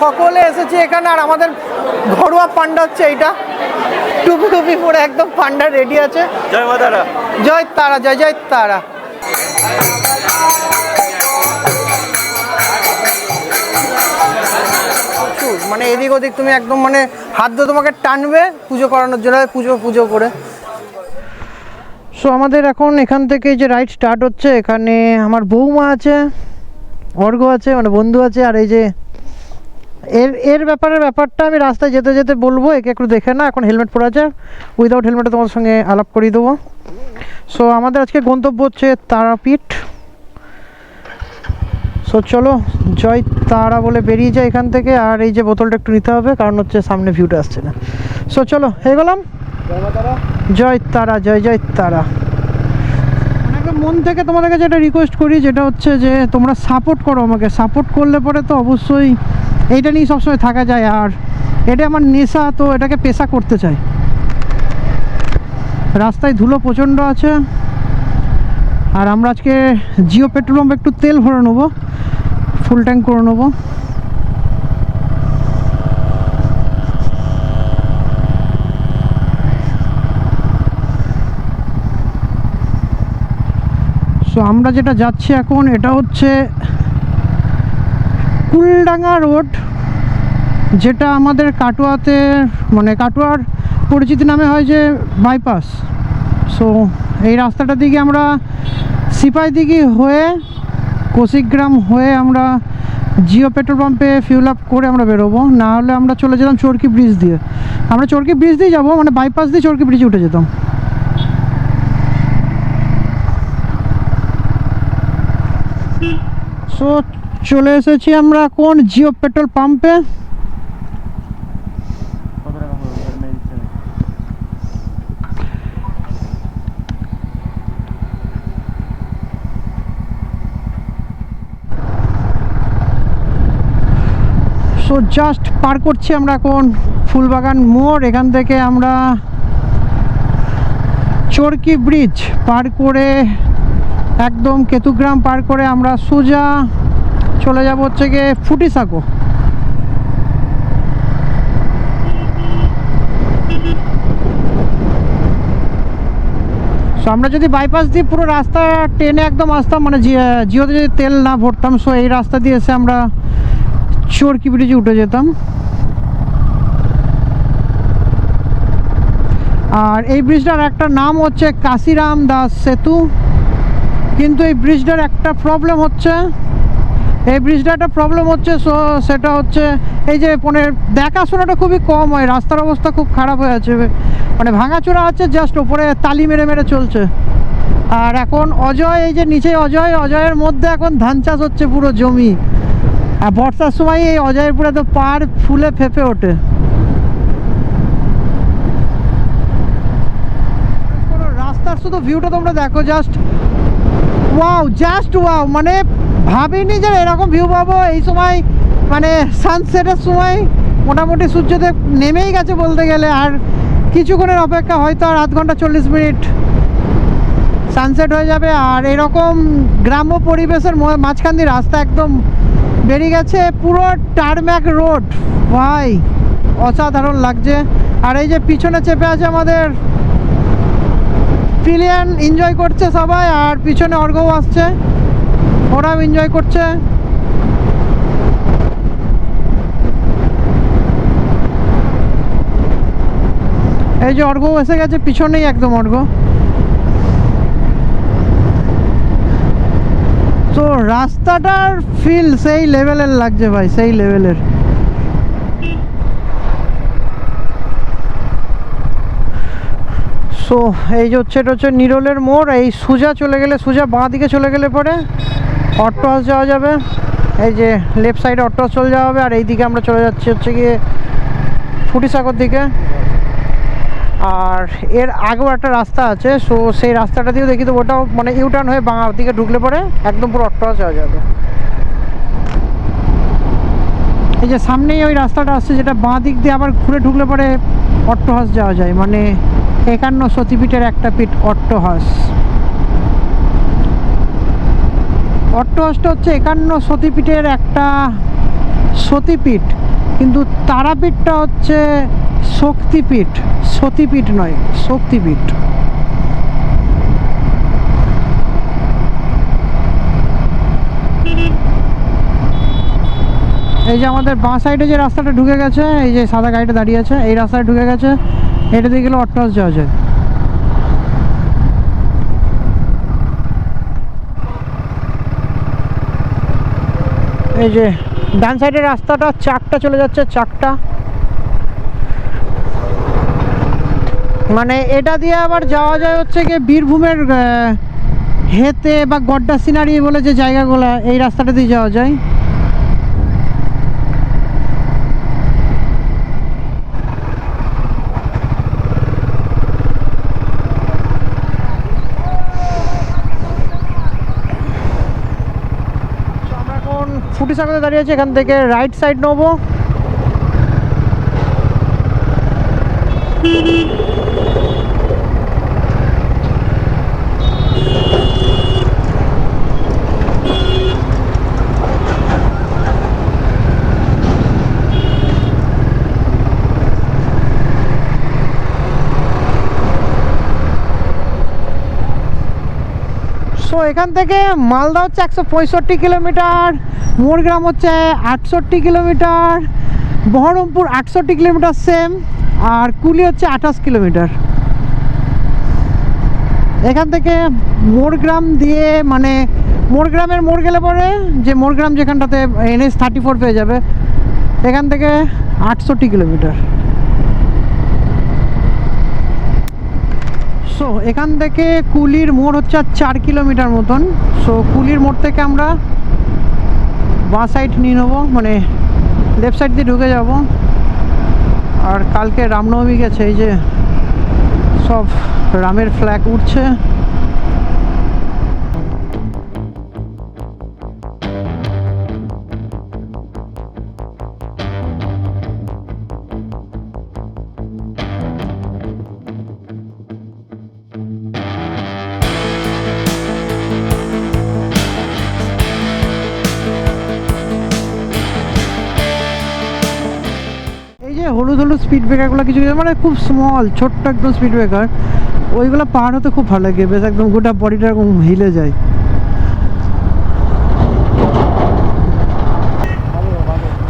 সকলে এসেছি এখানে, আর আমাদের ঘরোয়া পান্ডা হচ্ছে এইটা, টুপি টুপি পরে একদম পান্ডা রেডি আছে। জয় মা তারা, জয় তারা, জয় জয় তারা। মানে এদিক ওদিক তুমি একদম মানে হাত দিয়ে তোমাকে টানবে পুজো করানোর জন্য, পুজো করে। সো আমাদের এখন এখান থেকে যে রাইড স্টার্ট হচ্ছে, এখানে আমার বৌমা আছে, অর্ঘ আছে, মানে বন্ধু আছে, আর এই যে এর ব্যাপারটা আমি রাস্তায় যেতে যেতে বলবো, একে একটু দেখে না। এখন হেলমেট পরে আছে, উইদাউট হেলমেটে তোমার সঙ্গে আলাপ করিয়ে দেবো। সো আমাদের আজকে গন্তব্য হচ্ছে তারাপীঠ। সো চলো জয় তারা বলে বেরিয়ে যায় এখান থেকে। আর এই যে বোতলটা একটু নিতে হবে, কারণ হচ্ছে সামনে ভিউটা আসছে না। সো চলো এগোলাম। জয় তারা, জয় জয় তারা। একদম মন থেকে তোমাদের কাছে একটা রিকোয়েস্ট করি, যেটা হচ্ছে যে তোমরা সাপোর্ট করো আমাকে। সাপোর্ট করলে পরে তো অবশ্যই এইটা নিয়ে সবসময় থাকা যায়, আর এটা আমার নেশা, তো এটাকে পেশা করতে চাই। রাস্তায় ধুলো প্রচণ্ড আছে, আর আমরা আজকে জিও পেট্রোল পাম্পে একটু তেল ভরে নেবো, ফুল ট্যাঙ্ক করে নেবো। সো আমরা যেটা যাচ্ছি এখন, এটা হচ্ছে কুলডাঙ্গা রোড, যেটা আমাদের কাটোয়াতে, মানে কাটোয়ার পরিচিতি নামে হয় যে বাইপাস। সো এই রাস্তাটা দিকে আমরা সিপাহীদিঘি হয়ে, কৌশিকগ্রাম হয়ে আমরা জিও পেট্রোল পাম্পে ফিউল আপ করে আমরা বেরোবো। না হলে আমরা চলে যেতাম চরকি ব্রিজ দিয়ে। আমরা চরকি ব্রিজ দিয়ে যাবো, মানে বাইপাস দিয়ে চরকি ব্রিজে উঠে যেতাম। সো চলে এসেছি আমরা কোন জিও পেট্রোল পাম্পে। সো জাস্ট পার করছি আমরা এখন ফুলবাগান মোড়। এখান থেকে আমরা চরকি ব্রিজ পার করে একদম কেতুগ্রাম পার করে আমরা সোজা চলে যাব হচ্ছে গিয়ে ফুটিসাঁকো। সো আমরা যদি বাইপাস দিয়ে পুরো রাস্তা টেনে একদম আসতাম, মানে জিওতে যদি তেল না ভরতাম, সো এই রাস্তা দিয়ে এসে আমরা চরকি ব্রিজে উঠে যেতাম। আর এই ব্রিজটার একটা নাম হচ্ছে কাশিরাম দাস সেতু। কিন্তু এই ব্রিজটার একটা প্রবলেম হচ্ছে, সো সেটা হচ্ছে এই যে মানে দেখাশোনাটা খুবই কম হয়। রাস্তার অবস্থা খুব খারাপ হয়ে আছে, মানে ভাঙাচোরা আছে, জাস্ট ওপরে তালি মেরে মেরে চলছে। আর এখন অজয়, এই যে নিচে অজয়ের মধ্যে এখন ধান চাষ হচ্ছে পুরো জমি। আর বর্ষার সময় এই অজয়ের পুরো তো পাড় ফুলে ফেঁপে ওঠে। রাস্তার শুধু ভিউটা তোমরা দেখো, জাস্ট ওয়াও, মানে ভাবিনি যে এরকম ভিউ পাবো এই সময়। মানে সানসেটের সময় মোটামুটি সূর্যদেব নেমেই গেছে বলতে গেলে, আর কিছুক্ষণের অপেক্ষা, হয়তো আর আধ ঘন্টা 40 মিনিট সানসেট হয়ে যাবে। আর এরকম গ্রাম্য পরিবেশের মাঝখান দিয়ে রাস্তা একদম বেরিয়ে গেছে, পুরো টারম্যাক রোড, ভাই অসাধারণ লাগছে। আর এই যে পিছনে চেপে আছে আমাদের পিলিয়ন, এনজয় করছে সবাই। আর পিছনে অর্ঘও আসছে, ওরাও এনজয় করছে। এই যে অর্ঘ এসে গেছে পিছনেই, একদম অর্ঘ। তো রাস্তাটার ফিল সেই লেভেলের লাগছে ভাই, সেই লেভেলের। সো এই যে হচ্ছে, এটা হচ্ছে নিরোলের মোড়। এই সোজা চলে গেলে, সোজা বাঁ দিকে চলে গেলে পরে অট্টো হাউস যাওয়া যাবে। এই যে লেফট সাইডে অট্টো হাউস চলে যাওয়া হবে। আর এই দিকে আমরা চলে যাচ্ছি হচ্ছে গিয়ে ফুটিসাঁকোর দিকে। আর এর আগেও একটা রাস্তা আছে, সো সেই রাস্তাটা দিয়েও দেখি তো, ওটাও মানে ইউটার্ন হয়ে বাঁ দিকে ঢুকলে পরে একদম পুরো অট্টো হাউস যাওয়া যাবে। এই যে সামনেই ওই রাস্তাটা আসছে, যেটা বাঁ দিক দিয়ে আবার ঘুরে ঢুকলে পরে অট্টো হাউস যাওয়া যায়, মানে 51 সতীপীঠের একটা পীঠ অট্টো হাউস। অট্টো হাউসটা হচ্ছে 51 সতীপীঠের একটা সতীপীঠ। কিন্তু তারাপীঠটা হচ্ছে শক্তিপীঠ, সতীপীঠ নয়, শক্তিপীঠ। এই যে আমাদের বাঁ সাইডে যে রাস্তাটা ঢুকে গেছে, এই যে সাদা গাড়িটা দাঁড়িয়ে আছে, এই রাস্তায় ঢুকে গেছে, এটা দিয়ে গেলে অট্টাস যাওয়া যায়। এই যে ডান সাইডের রাস্তাটা, চাকটা চলে যাচ্ছে, চাকটা মানে এটা দিয়ে আবার যাওয়া যায় হচ্ছে গিয়ে বীরভূমের হেতে বা গড্ডা সিনারি বলে যে জায়গাগুলো, এই রাস্তাটা দিয়ে যাওয়া যায়। আমরা এখন ফুটিসাগরে দাঁড়িয়ে আছি, এখান থেকে রাইট সাইড নেবো। সো এখান থেকে মালদা হচ্ছে 165 কিলোমিটার, মোরগ্রাম হচ্ছে 68 কিলোমিটার, বহরমপুর 68 কিলোমিটার সেম, আর কুলি হচ্ছে 28 কিলোমিটার। এখান থেকে মোরগ্রাম দিয়ে মানে মোরগ্রামের মোড় গেলে পরে যে মোরগ্রাম যেখানটাতে NH 34 পেয়ে যাবে, এখান থেকে 68 কিলোমিটার। সো এখান থেকে কুলির মোড় হচ্ছে 4 কিলোমিটার মতন। সো কুলির মোড় থেকে আমরা বাঁ সাইড নিয়ে নেবো, মানে লেফট সাইড দিয়ে ঢুকে যাব। আর কালকে রামনবমী গেছে, এই যে সব রামের ফ্ল্যাগ উঠছে। হলুদ হলুদ স্পিড ব্রেকারগুলো কিছু মানে খুব স্মল, ছোট্ট একদম স্পিড ব্রেকার, ওইগুলো পার হতে খুব ভালো লাগে, বেশ একদম গোটা বডিটা এরকম হিলে যায়।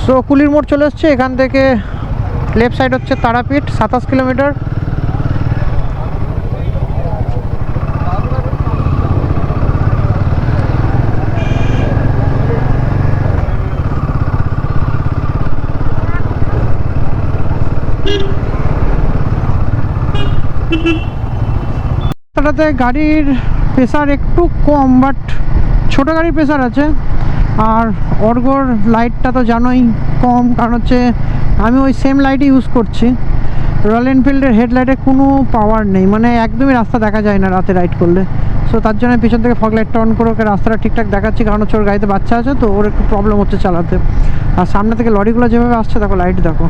সো কুলির মোড় চলে এসছে, এখান থেকে লেফট সাইড হচ্ছে তারাপীঠ, 27 কিলোমিটার। রাস্তাটাতে গাড়ির প্রেসার একটু কম, বাট ছোটো গাড়ির প্রেসার আছে। আর অর্গোর লাইটটা তো জানোই কম, কারণ হচ্ছে আমি ওই সেম লাইটই ইউজ করছি। রয়্যাল এনফিল্ডের হেডলাইটে কোনো পাওয়ার নেই, মানে একদমই রাস্তা দেখা যায় না রাতে রাইড করলে। সো তার জন্য পিছন থেকে ফগ লাইটটা অন করে ওকে রাস্তাটা ঠিকঠাক দেখাচ্ছি, কারণ হচ্ছে ওর গাড়িতে বাচ্চা আছে, তো ওর একটু প্রবলেম হচ্ছে চালাতে। আর সামনে থেকে লরিগুলো যেভাবে আসছে দেখো, লাইট দেখো।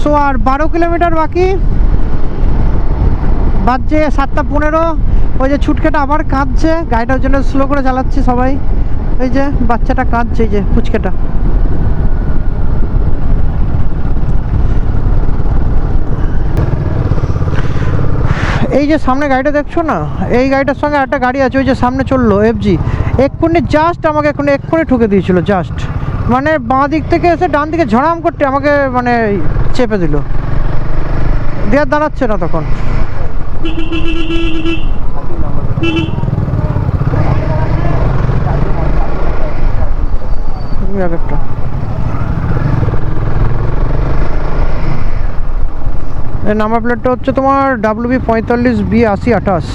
সো আর 12 কিলোমিটার বাকি, বাজছে 7:15। ওই যে ছুটকেটা আবার কাঁদছে, গাড়িটার জন্য স্লো করে চালাচ্ছি সবাই। এই যে বাচ্চাটা কাঁদছে, এই যে ফুচকেটা। এই যে সামনে গাড়িটা দেখছো না, এই গাড়িটার সঙ্গে একটা গাড়ি আছে, ওই যে সামনে চললো FG, এক্ষুনি জাস্ট আমাকে এক্ষুনি ঠুকে দিয়েছিল, জাস্ট মানে বাঁ দিক থেকে এসে ডান দিকে ঝড়াম করতে আমাকে মানে চেপে দিল, দেওয়ার দাঁড়াচ্ছে না তখন। একটা এর নাম্বার প্লেটটা হচ্ছে তোমার WB 45B 8028।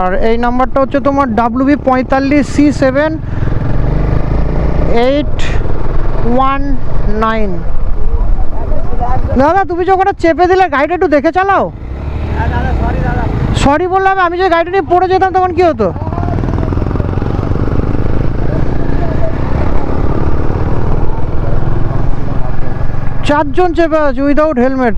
আর এই নাম্বারটা হচ্ছে তোমার WB 45 C7819। দাদা তুমি যখন চেপে দিলে গাড়িটা একটু দেখে চালাও। সরি বললাম, আমি যে গাড়িটা নিয়ে পড়ে যেতাম তখন কি হতো? চারজন চেপে আছে উইদাউট হেলমেট।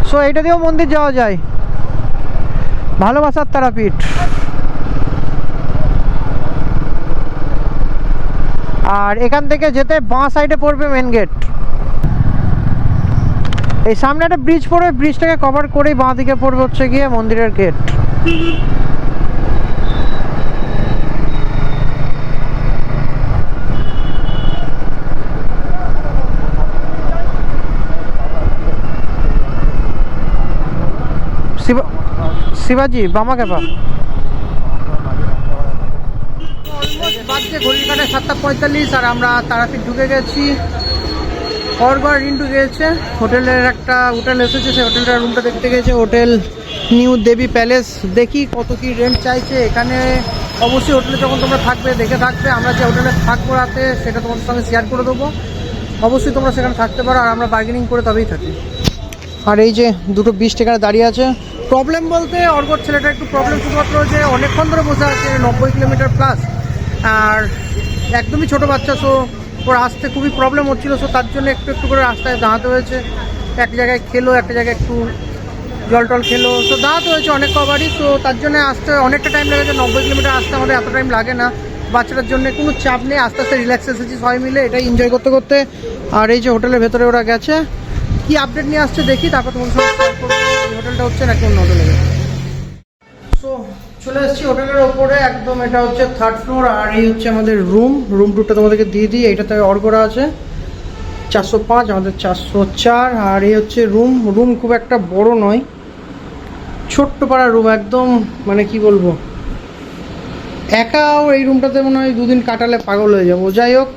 সো এইটা দিয়েও মন্দির যাওয়া যায়, ভালোবাসার তারাপীঠ। আর এখান থেকে যেতে বাঁ সাইডে পড়বে মেন গেট। এই সামনে একটা ব্রিজ পড়বে, ব্রিজটাকে কভার করেই বাঁ দিকে পড়বে হচ্ছে গিয়ে মন্দিরের গেট। শিবাজি বামা ক্যাপা বাজছে ঘড়ির কাটায় 7:45, আর আমরা তারাপীঠ ঢুকে গেছি। অর্গর রিন্টু গিয়েছে হোটেলের একটা হোটেল এসেছে, সেই হোটেলটার রুমটা দেখতে গেছে, হোটেল নিউ দেবী প্যালেস। দেখি কত কি রেন্ট চাইছে এখানে। অবশ্যই হোটেলে যখন তোমরা থাকবে দেখে থাকবে, আমরা যে হোটেলে থাকবো রাতে সেটা তোমাদের সঙ্গে শেয়ার করে দেবো। অবশ্যই তোমরা সেখানে থাকতে পারো, আর আমরা বার্গেনিং করে তবেই থাকি। আর এই যে দুটো বিস্ট এখানে দাঁড়িয়ে আছে। প্রবলেম বলতে অর্গর ছেলেটা একটু প্রবলেম শুধুমাত্র যে অনেকক্ষণ ধরে বসে আছে, 90 কিলোমিটার প্লাস, আর একদমই ছোটো বাচ্চা, সো ওর আসতে খুবই প্রবলেম হচ্ছিলো। সো তার জন্য একটু একটু করে রাস্তায় দাঁড়াতে হয়েছে। এক জায়গায় খেলো, একটা জায়গায় একটু জল টল খেলো, সো দাঁড়াতে হয়েছে অনেক কবারই। সো তার জন্য আসতে অনেকটা টাইম লেগেছে। 90 কিলোমিটার আসতে আমাদের এত টাইম লাগে না। বাচ্চাটার জন্য কোনো চাপ নেই, আস্তে আস্তে রিল্যাক্স এসেছি সবাই মিলে, এটাই এনজয় করতে করতে। আর এই যে হোটেলের ভেতরে ওরা গেছে, কি আপডেট নিয়ে আসছে দেখি, তারপর তোমার সঙ্গে শেয়ার করবো এই হোটেলটা হচ্ছে নাকি অন্য হোটেলে। সো চলে এসেছি হোটেলের ওপরে একদম, এটা হচ্ছে 3rd ফ্লোর। আর এই হচ্ছে আমাদের রুম টুরটা তোমাদেরকে দিয়ে দিই। এইটাতে অর্গরা আছে 405, আমাদের 404। আর এই হচ্ছে রুম খুব একটা বড় নয়, ছোট্ট পাড়া রুম একদম, মানে কি বলবো, একাও এই রুমটাতে মনে হয় 2 দিন কাটালে পাগল হয়ে যাবো। যাই হোক,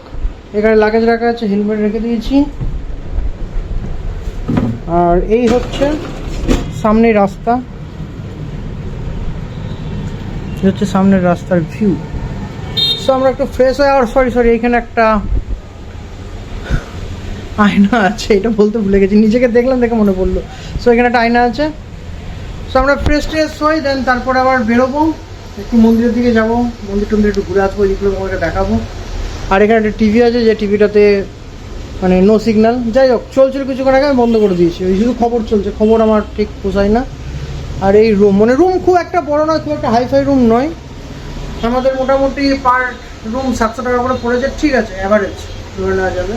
এখানে লাগেজ রাখা আছে, হেলমেট রেখে দিয়েছি। আর এই হচ্ছে সামনের রাস্তা, হচ্ছে সামনের রাস্তার ভিউ। সো আমরা একটু ফ্রেশ হয়ে, আর সরি এইখানে একটা আয়না আছে, এটা বলতে ভুলে গেছি, নিজেকে দেখলাম দেখে মনে পড়লো। সো এখানে একটা আয়না আছে। সো আমরা ফ্রেশ হই, দেন তারপরে আবার বেরোবো, একটু মন্দিরের দিকে যাবো, মন্দির টন্দির একটু ঘুরে আসবো, যেগুলো তোমাকে দেখাবো। আর এখানে একটা টিভি আছে, যে টিভিটাতে মানে নো সিগন্যাল। যাই হোক, চলছিল কিছুক্ষণ আগে, আমি বন্ধ করে দিয়েছি। ওই শুধু খবর চলছে, খবর আমার ঠিক পোষায় না। আর এই রুম খুব একটা বড় নয়, খুব একটা হাইফাই রুম নয়। আমাদের মোটামুটি পার রুম 700 টাকা করে পড়েছে, ঠিক আছে, অ্যাভারেজ ধরে নেওয়া যাবে।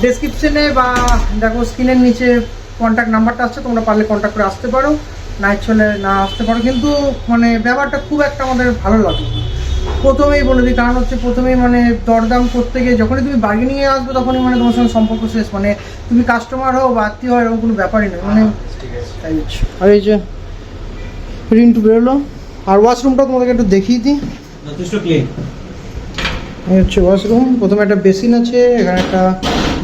ডেসক্রিপশনে বা দেখো স্ক্রিনের নিচে কন্ট্যাক্ট নাম্বারটা আসছে, তোমরা পারলে কন্ট্যাক্ট করে আসতে পারো, না ইচ্ছলে না আসতে পারো। কিন্তু মানে ব্যাপারটা খুব একটা আমাদের ভালো লাগে। প্রথমেই বলে দিই, কারণ হচ্ছে প্রথমেই মানে দরদাম করতে গিয়ে যখনই তুমি বার্গেনিংয়ে আসবে, তখনই মানে তোমার সঙ্গে সম্পর্ক শেষ। মানে তুমি কাস্টমার হও বা আত্মীয় হও, এরকম কোনো ব্যাপারই নয় মানে। আর এই যে রিন্টু বেরোলো। আর ওয়াশরুমটা তোমাদেরকে একটু দেখিয়ে দিই, যথেষ্ট ক্লিন। এই হচ্ছে ওয়াশরুম। প্রথমে একটা বেসিন আছে, এখানে একটা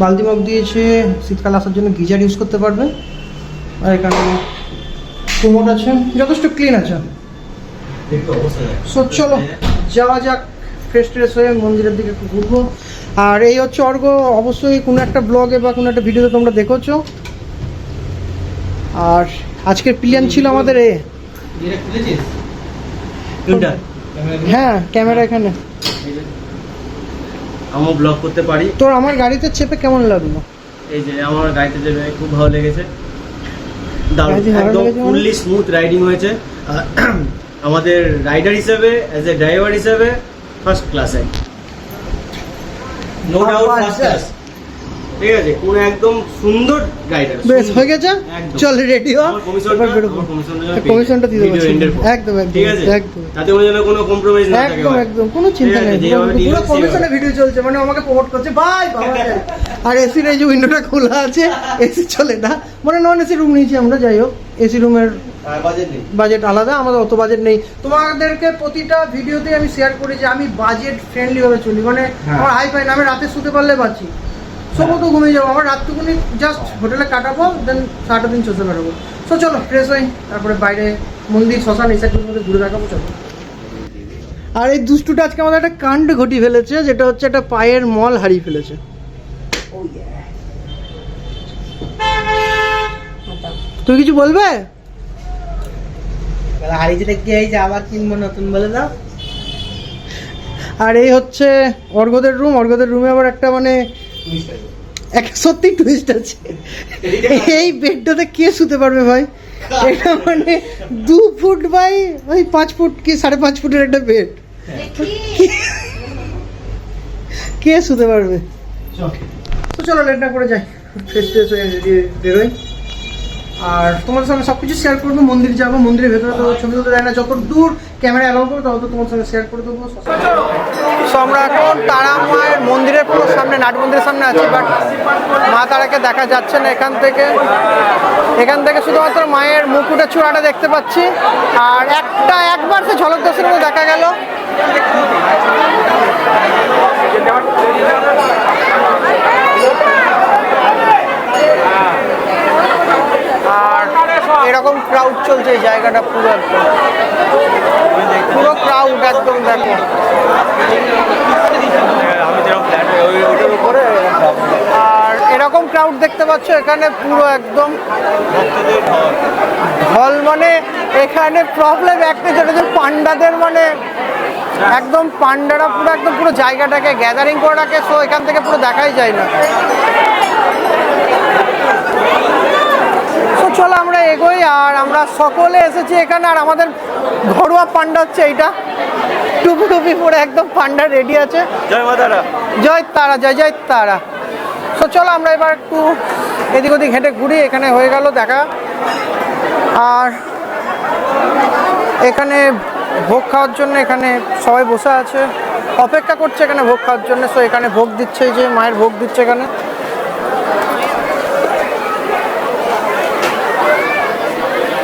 বালতি মগ দিয়েছে, শীতকাল আসার জন্য গিজার ইউজ করতে পারবে। আর এখানে কোমোড আছে, যথেষ্ট ক্লিন আছে। সো চলো যাওয়া যাক, ফ্রেশ হয়ে মন্দিরের দিকে একটু ঘুরবো। আর এই হচ্ছে অর্ঘ, অবশ্যই কোনো একটা ব্লগে বা কোনো একটা ভিডিওতে তোমরা দেখেছো। আর আজকের প্ল্যান ছিল আমাদের হ্যাঁ, ক্যামেরা এখানে আমি ব্লগ করতে পারি। তোর আমার গাড়িতে চেপে কেমন লাগলো? এই যে আমার গাড়িতে চেপে খুব ভালো লেগেছে, দারুণ, একদম ফুললি স্মুথ রাইডিং হয়েছে। আমাদের রাইডার হিসেবে, অ্যাজ এ ড্রাইভার হিসেবে first class, no doubt first class. ঠিক আছে, কোন একদম সুন্দর রাইডার। বেশ হয়ে গেছে, চল রেডি হ, এবার বেরো। কমিশনটা দিয়ে দেব একদম, ঠিক আছে, একদম, তাতে কোনো কম্প্রোমাইজ না থাকে, একদম কোনো চিন্তা নেই। পুরো কমিশনে ভিডিও চলছে, মানে আমাকে প্রমোট করছে ভাই বাবা। আর এসির এই যে উইন্ডোটা খোলা আছে, এসি চলে না, মানে নন এসি রুম নিয়েছি আমরা। যাই হোক, এসি রুমের বাজেট আলাদা, আমাদের অত বাজেট নেই। তোমাদেরকে প্রতিটা ভিডিওতে আমি শেয়ার করি যে আমি বাজেট ফ্রেন্ডলি ভাবে চলি, মানে আমার হাই ফাই না, আমি রাতে শুতে পারলে বাঁচি, সবও তো ঘুমিয়ে যাবো। আমার রাতটুকুনি জাস্ট হোটেলে কাটাবো, দেন 7টা দিন চষে বেরোবো। সো চলো ফ্রেশ হই, তারপরে বাইরে মন্দির, শ্মশান এই সাইডগুলোর মধ্যে ঘুরে দেখাবো। চলো আর এই দুষ্টুটা আজকে আমাদের একটা কাণ্ড ঘটিয়ে ফেলেছে, যেটা হচ্ছে একটা পায়ের মল হারিয়ে ফেলেছে। তুই কিছু বলবে? হারিয়েছে কি হয়েছে, আবার কিনবো নতুন বলে দাও। আর এই হচ্ছে অর্ঘদের রুম। অর্ঘদের রুমে আবার একটা মানে একটা সত্যি টুইস্ট আছে। এই বেডটাতে কে শুতে পারবে ভাই? এটা মানে 2 ফুট বাই ওই 5 ফুট কি 5.5 ফুটের একটা বেড, কে শুতে পারবে? তো চলো লেট না করে যাই, ফ্রেশ ট্রেশ হয়ে বেরোই। আর তোমাদের সঙ্গে সব কিছু শেয়ার করবো। মন্দির যাবো, মন্দিরের ভেতরে তো ছবি তুলতে দেয় না, যত দূর ক্যামেরা অ্যালাউ করবো তত তোমার সঙ্গে শেয়ার করে দেবো। সো আমরা এখন তারা মায়ের মন্দিরের পুরো সামনে, নাট মন্দিরের সামনে আছি, বাট মা তারাকে দেখা যাচ্ছে না এখান থেকে। শুধুমাত্র মায়ের মুকুটের চূড়াটা দেখতে পাচ্ছি, আর একবার সে ঝলক দর্শনের মতো দেখা গেল। আর এরকম ক্রাউড চলছে এই জায়গাটা, পুরো ক্রাউড একদম। দেখো আর এরকম ক্রাউড দেখতে পাচ্ছ এখানে, পুরো একদম হল। মানে এখানে প্রবলেম একটা, যেটা যে পান্ডাদের মানে একদম পান্ডারা পুরো জায়গাটাকে গ্যাদারিং করে রাখে, সো এখান থেকে পুরো দেখাই যায় না। তো চলো আমরা এগোই। আর আমরা সকলে এসেছি এখানে, আর আমাদের ঘরোয়া পান্ডা হচ্ছে এইটা, টুপি টুপি পরে একদম পান্ডা রেডি আছে। জয় মা তারা, জয় তারা, জয় জয় তারা। তো চলো আমরা এবার একটু এদিক ওদিক হেঁটে ঘুরি। এখানে হয়ে গেল দেখা। আর এখানে ভোগ খাওয়ার জন্য এখানে সবাই বসে আছে, অপেক্ষা করছে এখানে ভোগ খাওয়ার জন্য। সো এখানে ভোগ দিচ্ছে, এই যে মায়ের ভোগ দিচ্ছে এখানে।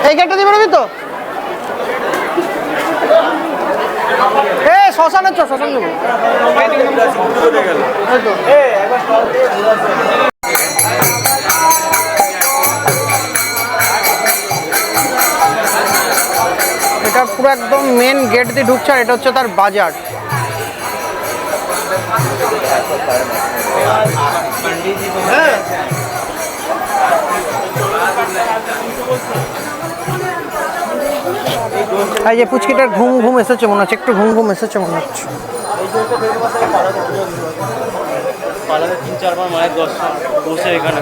এই গেটটা দিয়ে বেরোবি তো? শ্মশান দেবো। এটা পুরো একদম মেন গেট দিয়ে ঢুকছে, আর এটা হচ্ছে তার বাজার। এই যে পুচকিটার ঘুম এসেছে মনে হচ্ছে, একটু ঘুম এসেছে মনে হচ্ছে। পালাতে 3-4 বার মায়ের দর্শন বসে এখানে।